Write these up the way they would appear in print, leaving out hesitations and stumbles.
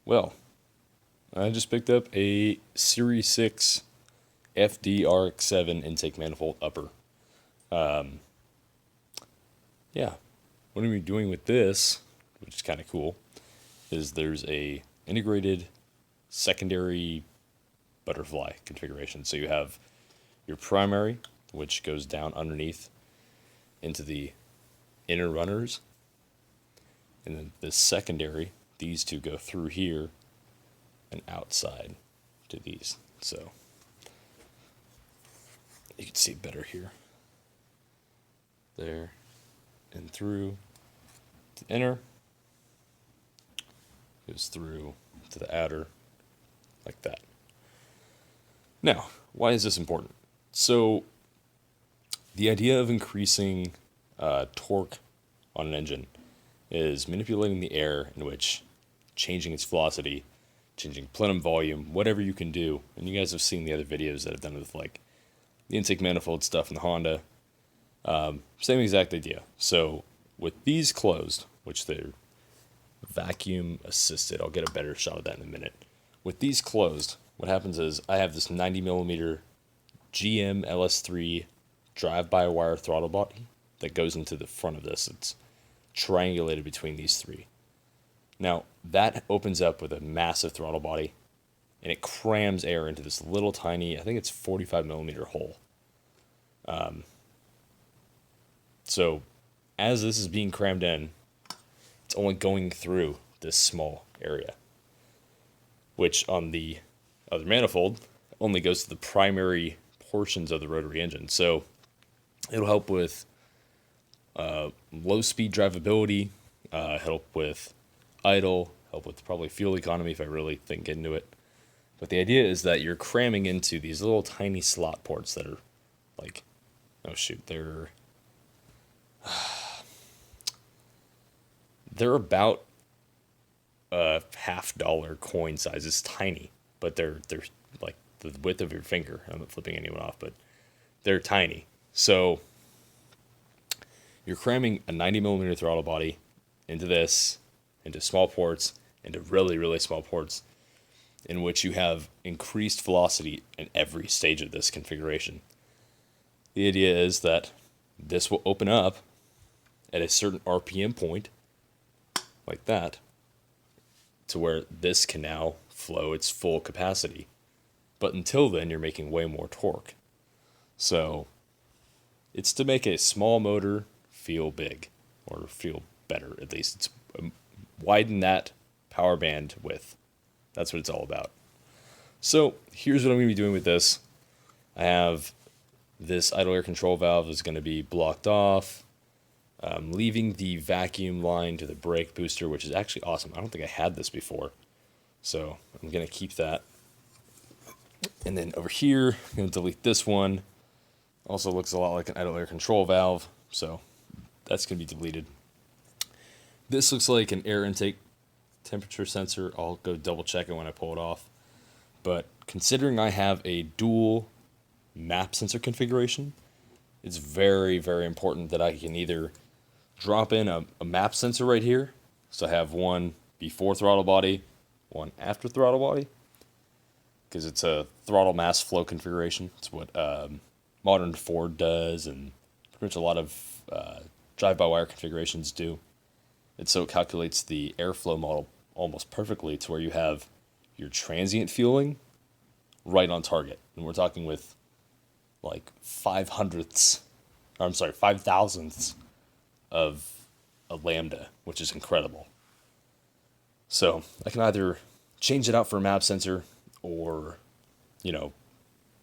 Well, I just picked up a Series 6 FD Rx7 intake manifold upper. Um, yeah, what I'm going to be doing with this, which is kind of cool, is there's a integrated secondary butterfly configuration. So you have your primary, which goes down underneath into the inner runners, and then the secondary, these two go through here and outside to these. So you can see better here. There and through to the inner, goes through to the outer, like that. Now, why is this important? So, the idea of increasing torque on an engine is manipulating the air in which changing its velocity, changing plenum volume, whatever you can do. And you guys have seen the other videos that I've done with like the intake manifold stuff in the Honda. Same exact idea. So with these closed, which they're vacuum assisted, I'll get a better shot of that in a minute. With these closed, what happens is I have this 90 millimeter GM LS3 drive-by-wire throttle body that goes into the front of this. It's triangulated between these three. Now, that opens up with a massive throttle body, and it crams air into this little tiny, I think it's 45 millimeter hole. So, as this is being crammed in, it's only going through this small area, which on the other manifold only goes to the primary portions of the rotary engine. So, it'll help with low speed drivability, help with idle, help with probably fuel economy if I really think into it. But the idea is that you're cramming into these little tiny slot ports that are like, oh shoot, they're about a $half coin size. It's tiny, but they're like the width of your finger. I'm not flipping anyone off, but they're tiny. So you're cramming a 90 millimeter throttle body into this, into small ports, into really, really small ports, in which you have increased velocity in every stage of this configuration. The idea is that this will open up at a certain RPM point, like that, to where this can now flow its full capacity. But until then, you're making way more torque. So it's to make a small motor feel big, or feel better at least. It's widen that power band width. That's what it's all about. So here's what I'm going to be doing with this. I have this idle air control valve is going to be blocked off. Leaving the vacuum line to the brake booster, which is actually awesome. I don't think I had this before. So I'm going to keep that. And then over here, I'm going to delete this one. Also looks a lot like an idle air control valve. So that's going to be deleted. This looks like an air intake temperature sensor. I'll go double check it when I pull it off. But considering I have a dual map sensor configuration, it's very, very important that I can either drop in a map sensor right here. So I have one before throttle body, one after throttle body, because it's a throttle mass flow configuration. It's what modern Ford does, and pretty much a lot of drive-by-wire configurations do. And so it calculates the airflow model almost perfectly to where you have your transient fueling right on target. And we're talking with like 5,000ths of a lambda, which is incredible. So I can either change it out for a map sensor or,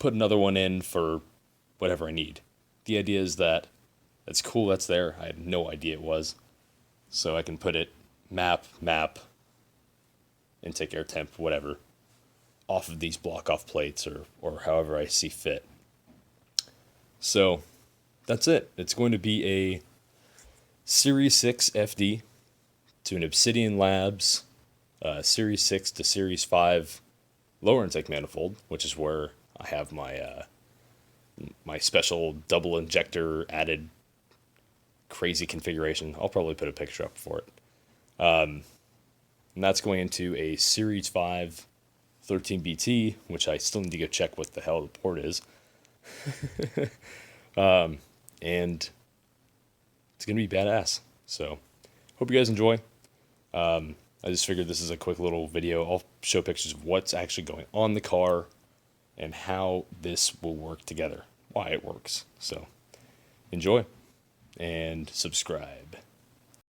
put another one in for whatever I need. The idea is that it's cool that's there. I had no idea it was. So I can put it map, intake air temp, whatever, off of these block off plates or however I see fit. So that's it. It's going to be a Series 6 FD to an Obsidian Labs Series 6 to Series 5 lower intake manifold, which is where I have my my special double injector added crazy configuration. I'll probably put a picture up for it. and that's going into a Series 5 13BT, which I still need to go check what the hell the port is. And it's going to be badass. So, hope you guys enjoy. I just figured this is a quick little video. I'll show pictures of what's actually going on the car and how this will work together, why it works. So, enjoy and subscribe.